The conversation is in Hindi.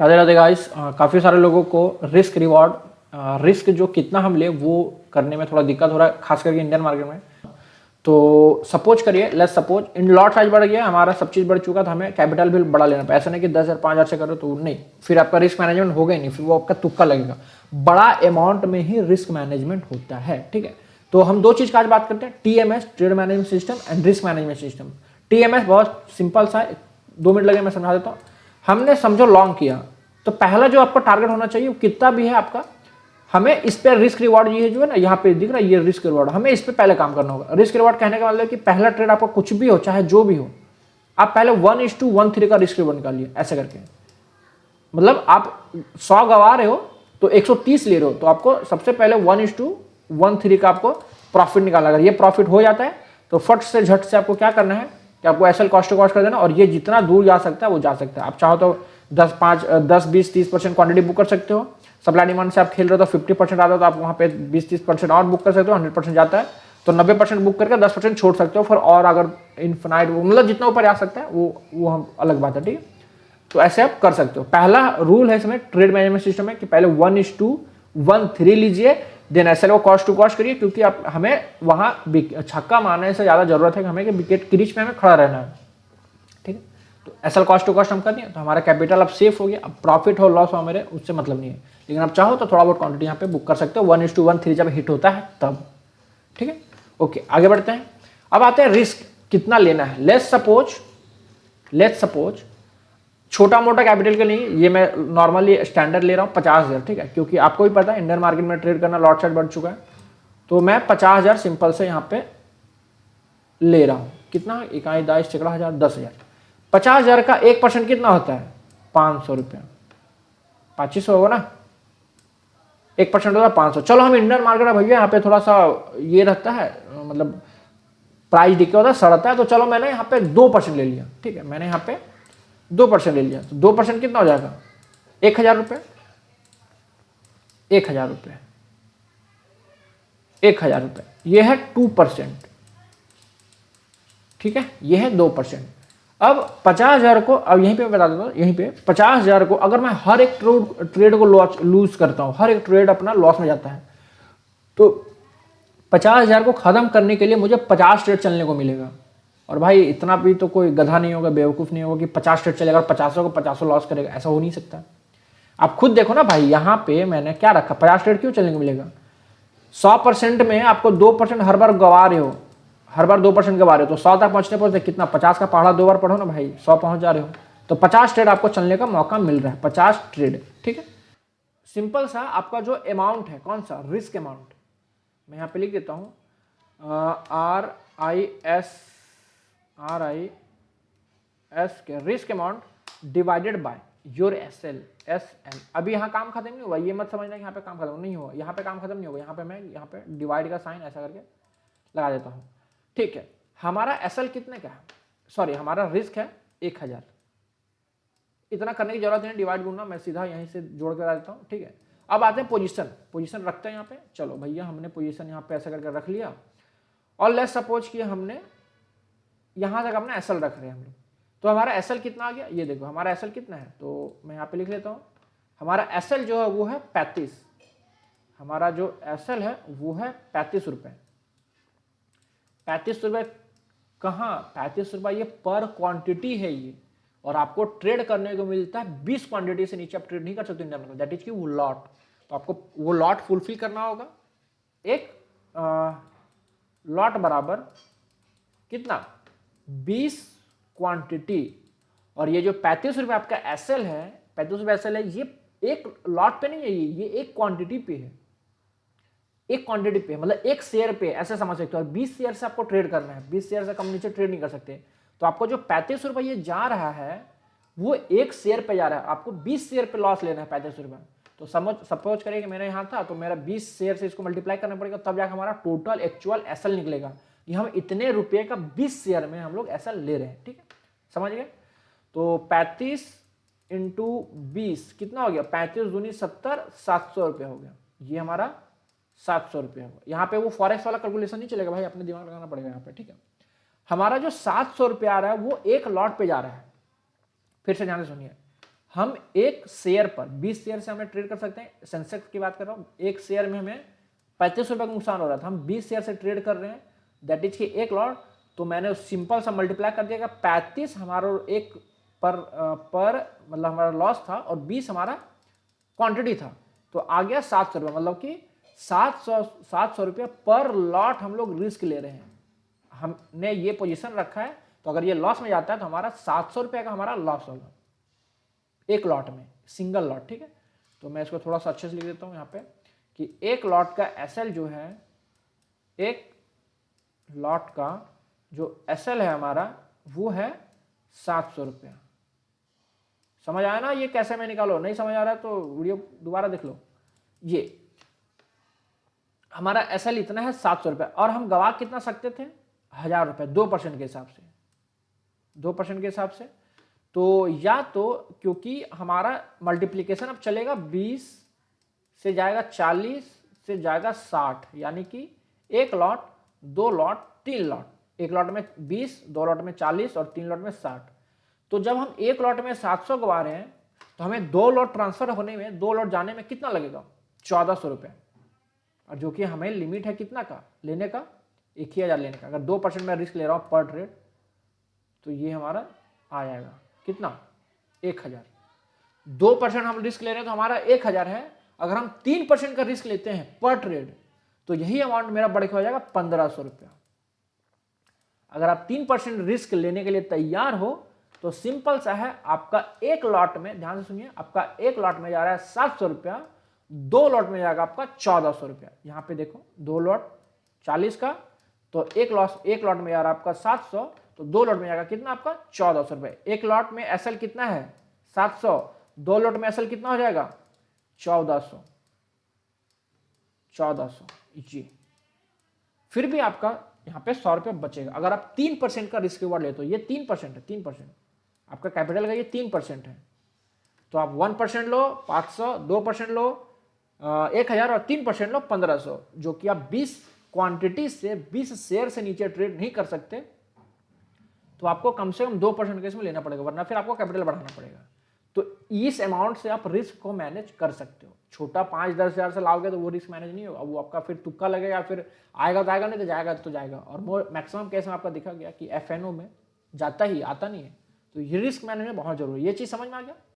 राधे राधे गाइस। काफ़ी सारे लोगों को रिस्क रिवॉर्ड रिस्क जो कितना हम ले वो करने में थोड़ा दिक्कत हो रहा है, खास करके इंडियन मार्केट में। तो सपोज करिए, let's suppose in lot size बढ़ गया, हमारा सब चीज़ बढ़ चुका था, हमें कैपिटल भी बड़ा लेना पड़ा। ऐसा नहीं कि 10,000 5,000 से करो तो नहीं, फिर आपका रिस्क मैनेजमेंट होगा ही नहीं, फिर वो आपका तुक्का लगेगा। बड़ा अमाउंट में ही रिस्क मैनेजमेंट होता है, ठीक है। तो हम दो चीज़ का आज बात करते हैं, TMS trade management system and risk management system. TMS बहुत सिंपल सा है, 2 मिनट लगे मैं समझा देता हूँ। हमने समझो लॉन्ग किया, तो पहला जो आपका टारगेट होना चाहिए वो कितना भी है आपका, हमें इस पे रिस्क रिवॉर्ड ये जो है ना यहाँ पे दिख रहा है, ये रिस्क रिवॉर्ड, हमें इस पे पहले काम करना होगा। रिस्क रिवॉर्ड कहने का मतलब कि पहला ट्रेड आपका कुछ भी हो, चाहे जो भी हो, आप पहले 1:13 का रिस्क रिवॉर्ड निकालिए ऐसे करके। मतलब आप 100 गवा रहे हो तो 130 ले रहे हो, तो आपको सबसे पहले 1:13 का आपको प्रॉफिट निकालना। अगर ये प्रॉफिट हो जाता है तो फट से झट से आपको क्या करना है कि आपको एसएल कॉस्ट टू कॉस्ट कर देना, और ये जितना दूर जा सकता है वो जा सकता है। आप चाहो तो 10, 20, 30% क्वांटिटी बुक कर सकते हो। सप्लाई डिमांड से आप खेल रहे हो तो 50% आता है, तो आप वहाँ पे 20-30% और बुक कर सकते हो। 100% जाता है तो 90% बुक करके 10% छोड़ सकते हो, फिर और अगर इन्फिनाइट मतलब जितना ऊपर आ सकता है वो हम अलग बात है, ठीक है। तो ऐसे आप कर सकते हो। पहला रूल है इसमें ट्रेड मैनेजमेंट सिस्टम में कि पहले 1:13 लीजिए, देन एसएल को कॉस्ट टू कॉस्ट करिए, क्योंकि आप हमें वहां छक्का मारने से ज्यादा जरूरत है कि हमें कि विकेट की रीच में हमें खड़ा रहना है, ठीक है। तो एसएल कॉस्ट टू कॉस्ट हम कर दिए तो हमारा कैपिटल अब सेफ हो गया। अब प्रॉफिट हो लॉस हो मेरे उससे मतलब नहीं है, लेकिन आप चाहो तो थोड़ा बहुत क्वांटिटी यहाँ पे बुक कर सकते हो 1:13 जब हिट होता है तब, ठीक है। ओके, आगे बढ़ते हैं। अब आते हैं रिस्क कितना लेना है। लेट्स सपोज छोटा मोटा कैपिटल के लिए ये मैं नॉर्मली स्टैंडर्ड ले रहा हूँ 50,000, ठीक है, क्योंकि आपको भी पता है इंडियन मार्केट में ट्रेड करना लॉट साइज बढ़ चुका है। तो मैं 50,000 सिंपल से यहाँ पे ले रहा हूँ। कितना? इकाई दाइश चकड़ा हजार 10,000। 50,000 का 1% कितना होता है? 500 रुपया। 2500 होगा ना, 1% होता है 500। चलो हम इंडियन मार्केट में भैया यहाँ पे थोड़ा सा ये रहता है, मतलब प्राइस डिके होता है, सड़ता है, तो चलो मैंने यहाँ पे 2% ले लिया, ठीक है। मैंने यहाँ पे 2% ले लिया, तो 2% कितना हो जाएगा? 1,000 रुपये। 1,000 रुपये, 1,000 रुपये, ये है 2%, ठीक है, ये है 2%। अब 50,000 को, अब यहीं पे बता देता हूँ, यहीं पे 50,000 को अगर मैं हर एक ट्रेड को लूज करता हूँ, हर एक ट्रेड अपना लॉस में जाता है, तो 50,000 को खत्म करने के लिए मुझे 50 ट्रेड चलने को मिलेगा। और भाई इतना भी तो कोई गधा नहीं होगा, बेवकूफ़ नहीं होगा कि 50 ट्रेड चलेगा और 50 को 50 लॉस करेगा, ऐसा हो नहीं सकता। आप खुद देखो ना भाई, यहाँ पे मैंने क्या रखा, 50 ट्रेड क्यों चलने को मिलेगा? 100% में आपको 2% हर बार गवा रहे हो, हर बार 2% गवा रहे हो, तो 100 तक पहुंचते कितना, 50 का पहाड़ा 2 बार पढ़ो ना भाई, 100 पहुंच जा रहे हो, तो 50 ट्रेड आपको चलने का मौका मिल रहा है, 50 ट्रेड, ठीक है। सिंपल सा आपका जो अमाउंट है, कौन सा? Risk amount. मैं यहाँ पे लिख देता हूँ RIS के risk amount divided by your SL। अभी यहाँ काम खत्म नहीं हुआ, ये मत समझना कि यहाँ पे काम खत्म नहीं हुआ, यहाँ पे काम खत्म नहीं होगा। यहाँ पे मैं यहाँ पे डिवाइड का साइन ऐसा करके लगा देता हूँ, ठीक है। हमारा SL कितने का है? सॉरी, हमारा रिस्क है 1,000। इतना करने की जरूरत नहीं, डिवाइड गुना मैं सीधा यहीं से जोड़ कर देता हूँ, ठीक है। अब आते हैं पोजीशन रखते हैं यहाँ पे। चलो भैया, हमने पोजीशन यहाँ पे ऐसा करके रख लिया, और लेट्स सपोज कि हमने यहाँ तक अपना SL रख रहे हैं हम लोग, तो हमारा SL कितना आ गया? ये देखो हमारा SL कितना है, तो मैं यहाँ पे लिख लेता हूँ। हमारा SL जो है वो है 35। हमारा जो SL है वो है 35 रुपये। 35 रुपये कहाँ? 35 रुपये ये पर क्वांटिटी है ये, और आपको ट्रेड करने को मिलता है 20 क्वांटिटी से नीचे आप ट्रेड नहीं कर सकते इंडिया में, दैट इज की वो लॉट। तो आपको वो लॉट फुलफिल करना होगा। एक लॉट बराबर कितना? 20 क्वांटिटी। और ये जो 35 रुपये आपका SL है, 35 रुपये SL है, ये एक लॉट पे नहीं है, ये एक क्वांटिटी पे है, एक क्वांटिटी पे, मतलब एक शेयर पे, ऐसे समझ सकते हो। 20 शेयर से आपको ट्रेड करना है, 20 शेयर से कम नीचे ट्रेड नहीं कर सकते। तो आपको जो 35 रुपये ये जा रहा है वो एक शेयर पे जा रहा है, आपको 20 शेयर पे लॉस लेना है 35 रुपये। तो सपोज करिए कि मेरा यहाँ था, तो मेरा 20 शेयर से इसको मल्टीप्लाई करना पड़ेगा, तब जाकर हमारा टोटल एक्चुअल SL निकलेगा कि हम इतने रुपये का 20 शेयर में हम लोग SL ले रहे हैं, ठीक है, समझ गए। तो 35 इंटू 20 कितना हो गया? 35 दूनी 70, 700 रुपये हो गया। ये हमारा 700 रुपये होगा। यहाँ पे वो फॉरेक्स वाला कैलकुलेशन नहीं चलेगा भाई, अपने दिमाग लगाना पड़ेगा यहाँ पे, ठीक है। हमारा जो 700 रुपये आ रहा है वो एक लॉट पे जा रहा है। फिर से ध्यान से सुनिए, हम एक शेयर पर 20 शेयर से हमें ट्रेड कर सकते हैं, सेंसेक्स की बात कर रहा हूँ, एक शेयर में हमें 35 रुपये का नुकसान हो रहा था, हम 20 शेयर से ट्रेड कर रहे हैं, दैट इज कि एक लॉट, तो मैंने सिंपल सा मल्टीप्लाई कर दिया, 35 हमारा एक पर मतलब हमारा लॉस था और 20 हमारा क्वांटिटी था, तो आ गया 700 रुपये, मतलब कि 700 रुपये पर लॉट हम लोग रिस्क ले रहे हैं। हमने ये पोजीशन रखा है, तो अगर ये लॉस में जाता है तो हमारा 700 रुपये का हमारा लॉस होगा एक लॉट में, सिंगल लॉट, ठीक है। तो मैं इसको थोड़ा सा अच्छे से लिख देता हूँ यहाँ पे कि एक लॉट का एसएल जो है, एक लॉट का जो एसएल है हमारा वो है 700 रुपया। समझ आया ना ये कैसे मैं निकालो? नहीं समझ आ रहा है तो वीडियो दोबारा देख लो। ये हमारा एसएल इतना है 700 रुपये, और हम गवा कितना सकते थे? 1000 रुपये, 2% के हिसाब से, 2% के हिसाब से। तो या तो क्योंकि हमारा मल्टीप्लीकेशन अब चलेगा 20 से जाएगा 40 से जाएगा 60, यानी कि एक लॉट, दो लॉट, तीन लॉट, एक लॉट में 20, दो लॉट में 40 और तीन लॉट में 60। तो जब हम एक लॉट में 700 गवा रहे हैं तो हमें दो लॉट ट्रांसफर होने में, दो लॉट जाने में कितना लगेगा? 1400 रुपये, और जो कि हमें लिमिट है कितना का लेने का? 1000 लेने का। अगर 2% में रिस्क ले रहा हूँ पर ट्रेड, तो ये हमारा आ जाएगा कितना? 1000। 2% हम रिस्क ले रहे हैं तो हमारा 1000 है। अगर हम 3% का रिस्क लेते हैं पर ट्रेड, तो यही अमाउंट मेरा बढ़ के हो जाएगा 1500 रुपया। अगर आप 3% रिस्क लेने के लिए तैयार हो तो सिंपल सा है, आपका एक लॉट में, ध्यान से सुनिए, आपका एक लॉट में जा रहा है 700 रुपया, दो लॉट में जाएगा आपका 1400 रुपया। यहां पे देखो, दो लॉट 40 का, तो एक लॉट में जा रहा है आपका 700, तो दो लॉट में जाएगा कितना? आपका 1400 रुपये। एक लॉट में एसएल कितना है? 700, दो लॉट में एसएल कितना हो जाएगा? 1400, 1400 जी। फिर भी आपका यहाँ पे 100 रुपये बचेगा अगर आप 3% का रिस्क रिवॉर्ड लेते हो। ये 3% है, 3% आपका कैपिटल का, ये 3% है। तो आप 1% लो 500, 2% लो 1000 और 3% लो 1500, जो कि आप 20 क्वांटिटी से, 20 शेयर से नीचे ट्रेड नहीं कर सकते, तो आपको कम से कम 2% के इसमें लेना पड़ेगा, वरना फिर आपको कैपिटल बढ़ाना पड़ेगा। तो इस अमाउंट से आप रिस्क को मैनेज कर सकते हो। छोटा 5-10 हज़ार से लाओगे तो वो रिस्क मैनेज नहीं होगा, वो आपका फिर तुक्का लगेगा, फिर आएगा तो आएगा, नहीं तो जाएगा तो जाएगा। और मैक्सिमम केस में आपका दिखा गया कि एफएनओ में जाता ही, आता नहीं है। तो ये रिस्क मैनेजमेंट बहुत जरूरी है। ये चीज़ समझ में आ गया?